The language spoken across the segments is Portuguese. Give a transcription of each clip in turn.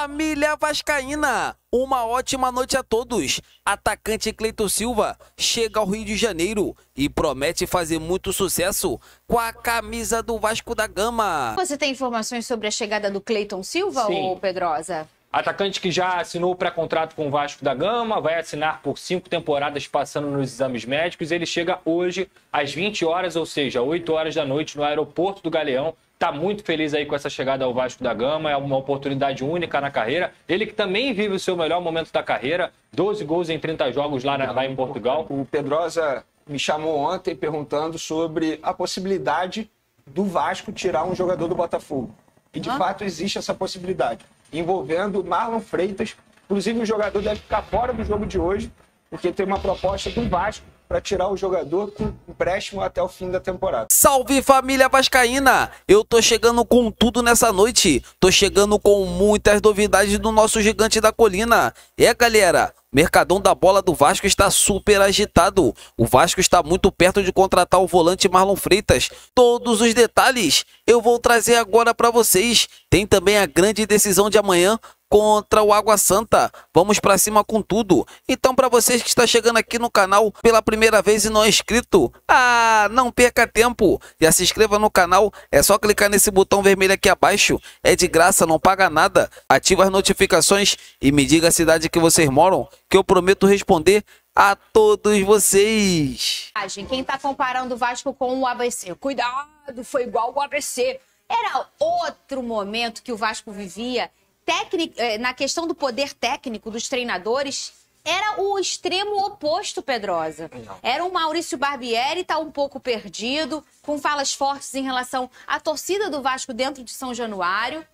Família vascaína, uma ótima noite a todos. Atacante Cleiton Silva chega ao Rio de Janeiro e promete fazer muito sucesso com a camisa do Vasco da Gama. Você tem informações sobre a chegada do Cleiton Silva, ou Pedrosa? Atacante que já assinou o pré-contrato com o Vasco da Gama, vai assinar por 5 temporadas passando nos exames médicos. Ele chega hoje às 20 horas, ou seja, 8 horas da noite no aeroporto do Galeão. Está muito feliz aí com essa chegada ao Vasco da Gama, é uma oportunidade única na carreira. Ele que também vive o seu melhor momento da carreira, 12 gols em 30 jogos lá em Portugal. O Pedrosa me chamou ontem perguntando sobre a possibilidade do Vasco tirar um jogador do Botafogo. E de fato existe essa possibilidade, envolvendo Marlon Freitas. Inclusive o jogador deve ficar fora do jogo de hoje, porque tem uma proposta do Vasco para tirar o jogador com empréstimo até o fim da temporada. Salve, família vascaína! Eu tô chegando com tudo nessa noite. Tô chegando com muitas novidades do nosso gigante da colina. Galera, o mercadão da bola do Vasco está super agitado. O Vasco está muito perto de contratar o volante Marlon Freitas. Todos os detalhes eu vou trazer agora para vocês. Tem também a grande decisão de amanhã contra o Água Santa. Vamos pra cima com tudo. Então, para vocês que está chegando aqui no canal pela primeira vez e não é inscrito, não perca tempo. Já se inscreva no canal, é só clicar nesse botão vermelho aqui abaixo. É de graça, não paga nada. Ativa as notificações e me diga a cidade que vocês moram, que eu prometo responder a todos vocês. Quem tá comparando o Vasco com o ABC? Cuidado, foi igual o ABC. Era outro momento que o Vasco vivia. Na questão do poder técnico dos treinadores, era o extremo oposto, Pedrosa. Era um Maurício Barbieri, tá um pouco perdido, com falas fortes em relação à torcida do Vasco dentro de São Januário.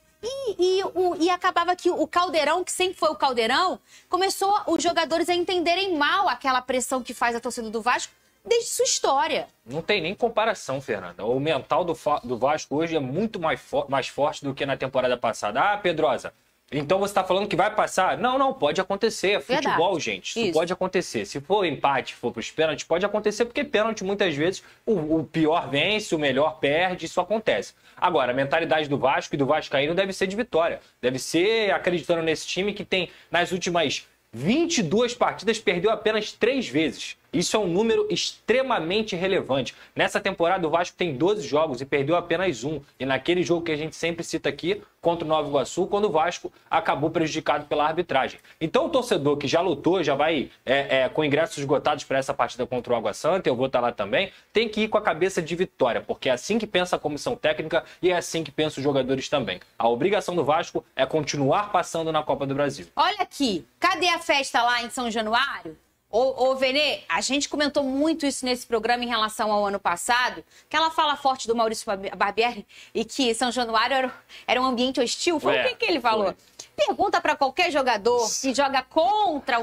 E acabava que o Caldeirão, que sempre foi o Caldeirão, começou os jogadores a entenderem mal aquela pressão que faz a torcida do Vasco desde sua história. Não tem nem comparação, Fernanda. O mental do Vasco hoje é muito mais forte do que na temporada passada. Pedrosa, então você está falando que vai passar? Não, pode acontecer. É futebol, verdade, gente. Isso pode acontecer. Se for empate, for para os pênaltis, pode acontecer, porque pênalti, muitas vezes, o pior vence, o melhor perde, isso acontece. Agora, a mentalidade do Vasco e do vascaíno deve ser de vitória. Deve ser acreditando nesse time que tem, nas últimas 22 partidas, perdeu apenas 3 vezes. Isso é um número extremamente relevante. Nessa temporada, o Vasco tem 12 jogos e perdeu apenas 1. E naquele jogo que a gente sempre cita aqui, contra o Nova Iguaçu, quando o Vasco acabou prejudicado pela arbitragem. Então, o torcedor que já lutou, já vai com ingressos esgotados para essa partida contra o Água Santa, eu vou estar lá também, tem que ir com a cabeça de vitória, porque é assim que pensa a comissão técnica e é assim que pensam os jogadores também. A obrigação do Vasco é continuar passando na Copa do Brasil. Olha aqui, cadê a festa lá em São Januário? Ô, Venê, a gente comentou muito isso nesse programa em relação ao ano passado, aquela fala forte do Maurício Barbieri e que São Januário era um ambiente hostil. Foi o que ele falou? Pergunta para qualquer jogador que joga contra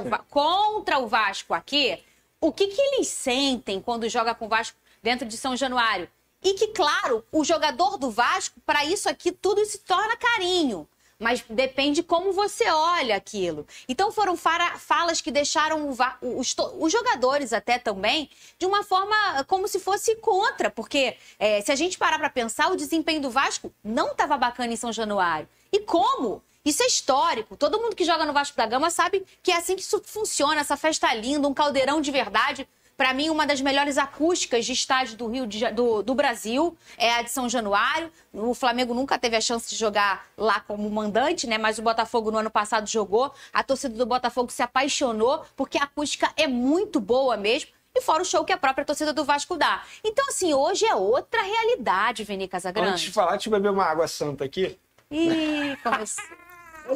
o Vasco aqui, o que eles sentem quando joga com o Vasco dentro de São Januário. E que, claro, o jogador do Vasco, para isso aqui, tudo se torna carinho. Mas depende como você olha aquilo. Então foram falas que deixaram os jogadores até também de uma forma como se fosse contra. Porque se a gente parar para pensar, o desempenho do Vasco não estava bacana em São Januário. E como? Isso é histórico. Todo mundo que joga no Vasco da Gama sabe que é assim que isso funciona. Essa festa linda, um caldeirão de verdade. Para mim, uma das melhores acústicas de estádio do Brasil é a de São Januário. O Flamengo nunca teve a chance de jogar lá como mandante, né? Mas o Botafogo no ano passado jogou. A torcida do Botafogo se apaixonou porque a acústica é muito boa mesmo. E fora o show que a própria torcida do Vasco dá. Então, assim, hoje é outra realidade, Vini Casagrande. Antes de falar, deixa eu beber uma água santa aqui. Ih, começou.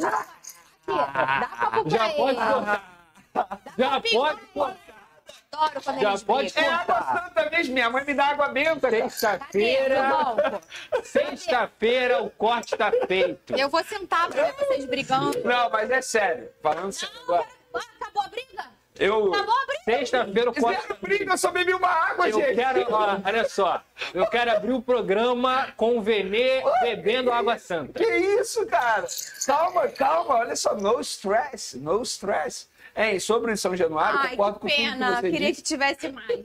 Dá pra comprar já pode cortar. Já pode cortar. Adoro quando já pode cortar. É água santa mesmo, minha mãe me dá água benta. Sexta-feira o corte tá feito. Eu vou sentar pra ver vocês brigando. Não, mas é sério. Falando sério agora. Acabou a briga? Acabou a briga? Sexta-feira o corte tá briga, eu só bebi uma água, gente. Olha só, eu quero abrir o programa com o Venê bebendo água santa. Que isso, cara? Calma, olha só, no stress. Sobre São Januário, concordo com tudo que você queria disse. que tivesse mais.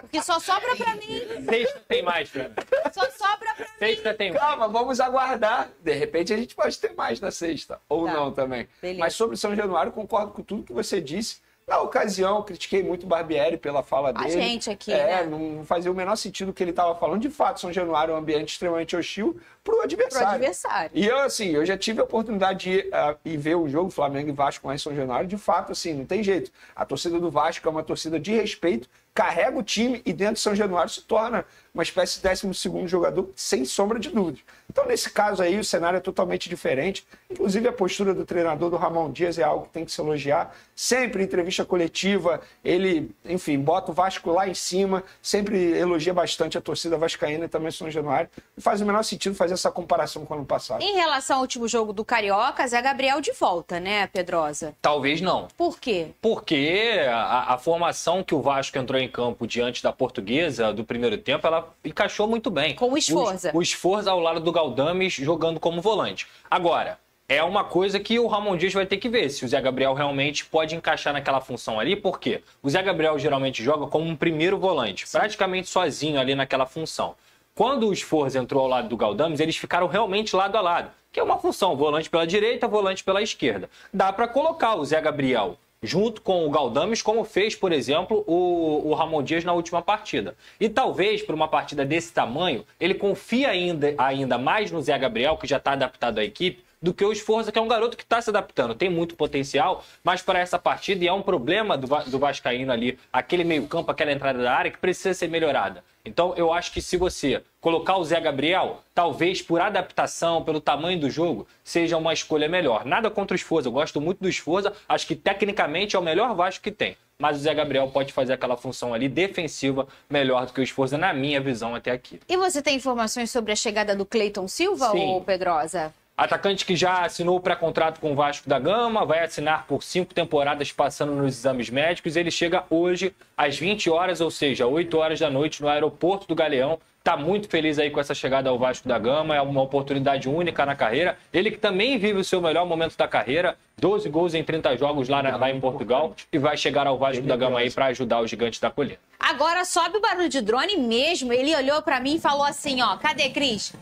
Porque só sobra pra mim. Sexta tem mais, Fernanda. Só sobra pra mim. Sexta tem mais. Calma, vamos aguardar. De repente a gente pode ter mais na sexta. Ou Tá. não também. Beleza. Mas sobre São Januário, concordo com tudo que você disse. Na ocasião, eu critiquei muito o Barbieri pela fala dele. gente aqui, né? Não fazia o menor sentido o que ele estava falando. De fato, São Januário é um ambiente extremamente hostil pro adversário. E Eu já tive a oportunidade de ir ver o jogo Flamengo e Vasco lá em São Januário. De fato, assim, não tem jeito. A torcida do Vasco é uma torcida de respeito, carrega o time e dentro de São Januário se torna uma espécie de 12º jogador, sem sombra de dúvida. Então, nesse caso aí, o cenário é totalmente diferente. Inclusive, a postura do treinador, do Ramon Dias, é algo que tem que se elogiar. Sempre em entrevista coletiva, ele, enfim, bota o Vasco lá em cima, sempre elogia bastante a torcida vascaína e também São Januário. Não faz o menor sentido fazer essa comparação com o ano passado. em relação ao último jogo do Carioca, Zé Gabriel de volta, né, Pedrosa? Talvez não. Por quê? Porque a formação que o Vasco entrou em campo diante da Portuguesa do primeiro tempo, ela encaixou muito bem. Com o Sforza. O Sforza ao lado do Galdames jogando como volante. Agora, é uma coisa que o Ramon Dias vai ter que ver se o Zé Gabriel realmente pode encaixar naquela função ali, porque o Zé Gabriel geralmente joga como um primeiro volante, praticamente sozinho ali naquela função. Quando o Sforza entrou ao lado do Galdames, eles ficaram realmente lado a lado, que é uma função, volante pela direita, volante pela esquerda. Dá para colocar o Zé Gabriel junto com o Galdames, como fez, por exemplo, o Ramon Dias na última partida. E talvez, por uma partida desse tamanho, ele confia ainda mais no Zé Gabriel, que já está adaptado à equipe, do que o Sforza, que é um garoto que está se adaptando, tem muito potencial, mas para essa partida, e é um problema do Vascaíno ali, aquele meio-campo, aquela entrada da área, que precisa ser melhorada. Então, eu acho que se você colocar o Zé Gabriel, talvez por adaptação, pelo tamanho do jogo, seja uma escolha melhor. Nada contra o Sforza, eu gosto muito do Sforza, acho que tecnicamente é o melhor Vasco que tem. Mas o Zé Gabriel pode fazer aquela função ali defensiva melhor do que o Sforza, na minha visão, até aqui. E você tem informações sobre a chegada do Cleiton Silva, Sim. ou Pedrosa? Atacante que já assinou o pré-contrato com o Vasco da Gama, vai assinar por 5 temporadas passando nos exames médicos. Ele chega hoje às 20 horas, ou seja, 8 horas da noite no aeroporto do Galeão. Está muito feliz aí com essa chegada ao Vasco da Gama, é uma oportunidade única na carreira. Ele que também vive o seu melhor momento da carreira, 12 gols em 30 jogos lá em Portugal, e vai chegar ao Vasco da Gama aí para ajudar os gigantes da colina. Agora sobe o barulho de drone mesmo. Ele olhou pra mim e falou assim, ó, cadê, Cris?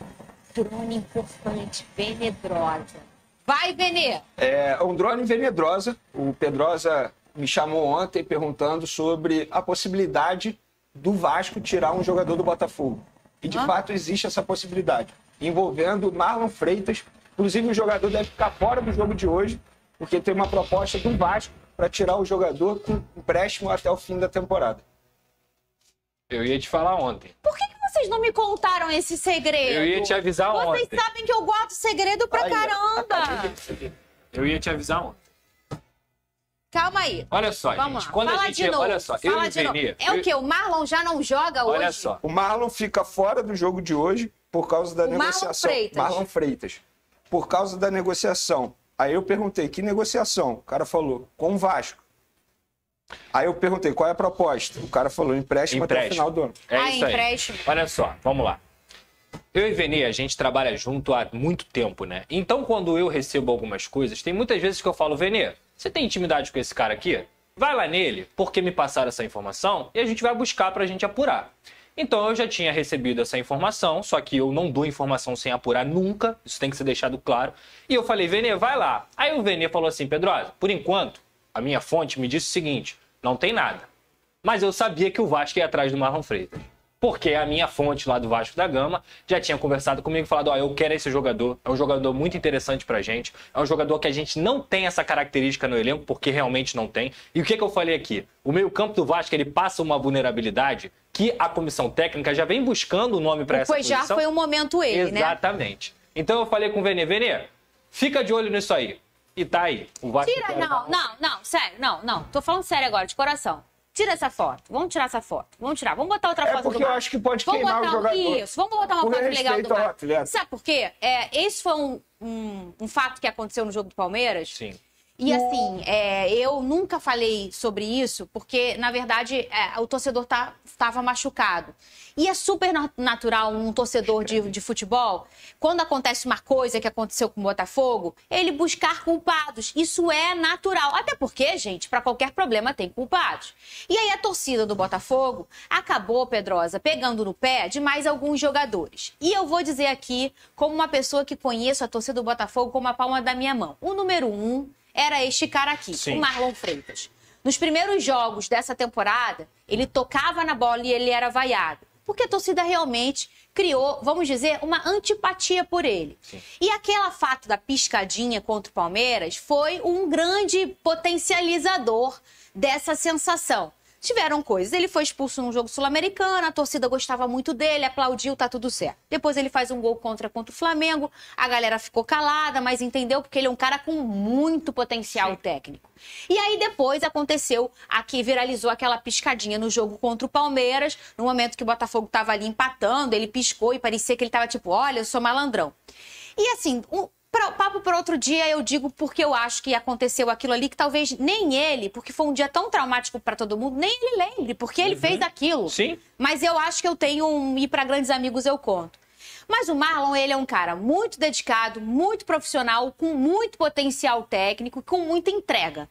Drone importante, Venedrosa. Vai, Venê! É um drone Venedrosa. O Pedrosa me chamou ontem perguntando sobre a possibilidade do Vasco tirar um jogador do Botafogo. E de fato existe essa possibilidade, envolvendo Marlon Freitas. Inclusive o jogador deve ficar fora do jogo de hoje, porque tem uma proposta do Vasco para tirar o jogador com empréstimo até o fim da temporada. Eu ia te falar ontem. Por que vocês não me contaram esse segredo? Eu ia te avisar ontem. Vocês sabem que eu guardo segredo pra caramba. Eu ia te avisar ontem. Calma aí. Olha só, Vamos gente. lá. Quando Fala a gente, de novo. olha só, Fala eu e de novo. Venê. É o quê? O Marlon já não joga hoje? Olha só. O Marlon fica fora do jogo de hoje por causa da negociação. Marlon Freitas. Por causa da negociação. Aí eu perguntei, que negociação? O cara falou, com o Vasco. Aí eu perguntei, qual é a proposta? O cara falou, empréstimo até o final do ano. É isso aí. Empréstimo. Olha só, vamos lá. Eu e Venê, a gente trabalha junto há muito tempo, né? Então, quando eu recebo algumas coisas, tem muitas vezes que eu falo, Venê, você tem intimidade com esse cara aqui? Vai lá nele, porque me passaram essa informação, e a gente vai buscar pra gente apurar. Então, eu já tinha recebido essa informação, só que eu não dou informação sem apurar nunca, isso tem que ser deixado claro. E eu falei, Venê, vai lá. Aí o Venê falou assim, Pedrosa, por enquanto, a minha fonte me disse o seguinte, não tem nada. Mas eu sabia que o Vasco ia atrás do Marlon Freitas. Porque a minha fonte lá do Vasco da Gama já tinha conversado comigo e falado, ó, eu quero esse jogador, é um jogador muito interessante pra gente, é um jogador que a gente não tem essa característica no elenco, porque realmente não tem. E o que eu falei aqui? O meio-campo do Vasco, ele passa uma vulnerabilidade que a comissão técnica já vem buscando o nome pra essa posição. Pois já foi um momento ele, né? Exatamente. Então eu falei com o Venê, Venê, fica de olho nisso aí. E tá aí. O Vasco Tira, não, sério, não. Tô falando sério agora, de coração. Tira essa foto. Vamos tirar essa foto. Vamos tirar. Vamos botar outra foto do porque eu acho que pode queimar o jogador. Isso, vamos botar uma foto legal do Vasco. atleta. Sabe por quê? Esse foi um fato que aconteceu no jogo do Palmeiras. Sim. E assim, eu nunca falei sobre isso, porque, na verdade, o torcedor estava machucado. E é super natural um torcedor de futebol, quando acontece uma coisa que aconteceu com o Botafogo, ele buscar culpados. Isso é natural. Até porque, gente, para qualquer problema tem culpados. E aí a torcida do Botafogo acabou, Pedrosa, pegando no pé de mais alguns jogadores. E eu vou dizer aqui, como uma pessoa que conheço a torcida do Botafogo como a palma da minha mão. O número 1 era este cara aqui, Sim. o Marlon Freitas. Nos primeiros jogos dessa temporada, ele tocava na bola e ele era vaiado. Porque a torcida realmente criou, vamos dizer, uma antipatia por ele. Sim. E aquele fato da piscadinha contra o Palmeiras foi um grande potencializador dessa sensação. Tiveram coisas. Ele foi expulso num jogo sul-americano, a torcida gostava muito dele, aplaudiu, tá tudo certo. Depois ele faz um gol contra o Flamengo, a galera ficou calada, mas entendeu porque ele é um cara com muito potencial técnico. E aí depois aconteceu, aqui viralizou aquela piscadinha no jogo contra o Palmeiras, no momento que o Botafogo tava ali empatando, ele piscou e parecia que ele tava tipo, olha, eu sou malandrão. E assim, papo para outro dia, eu digo porque eu acho que aconteceu aquilo ali, que talvez nem ele, porque foi um dia tão traumático para todo mundo, nem ele lembre, porque ele fez aquilo. Sim. Mas eu acho que eu tenho ir para grandes amigos, eu conto. Mas o Marlon, ele é um cara muito dedicado, muito profissional, com muito potencial técnico, com muita entrega.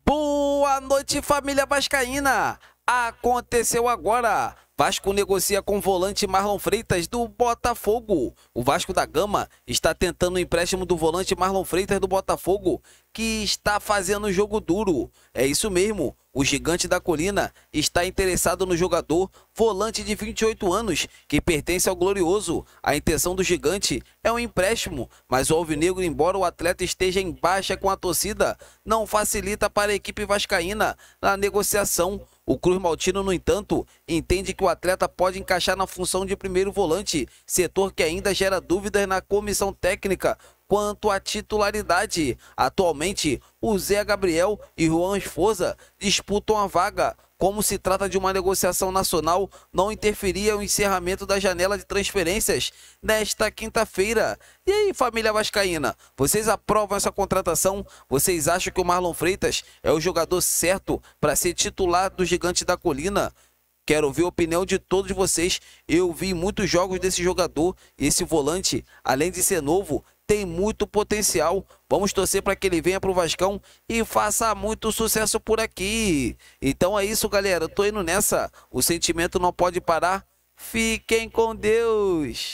Boa noite, família vascaína! Aconteceu agora! Vasco negocia com o volante Marlon Freitas do Botafogo. O Vasco da Gama está tentando o empréstimo do volante Marlon Freitas do Botafogo, que está fazendo jogo duro. É isso mesmo, o Gigante da Colina está interessado no jogador, volante de 28 anos, que pertence ao Glorioso. A intenção do Gigante é um empréstimo, mas o alvinegro, embora o atleta esteja em baixa com a torcida, não facilita para a equipe vascaína na negociação. O Cruz Maltino, no entanto, entende que o atleta pode encaixar na função de primeiro volante, setor que ainda gera dúvidas na comissão técnica quanto à titularidade. Atualmente, o Zé Gabriel e Juan Esforza disputam a vaga. Como se trata de uma negociação nacional, não interferia o encerramento da janela de transferências nesta quinta-feira. E aí, família vascaína, vocês aprovam essa contratação? Vocês acham que o Marlon Freitas é o jogador certo para ser titular do Gigante da Colina? Quero ouvir a opinião de todos vocês. Eu vi muitos jogos desse jogador e esse volante, além de ser novo, tem muito potencial. Vamos torcer para que ele venha para o Vascão e faça muito sucesso por aqui. Então é isso, galera. Eu tô indo nessa. O sentimento não pode parar. Fiquem com Deus.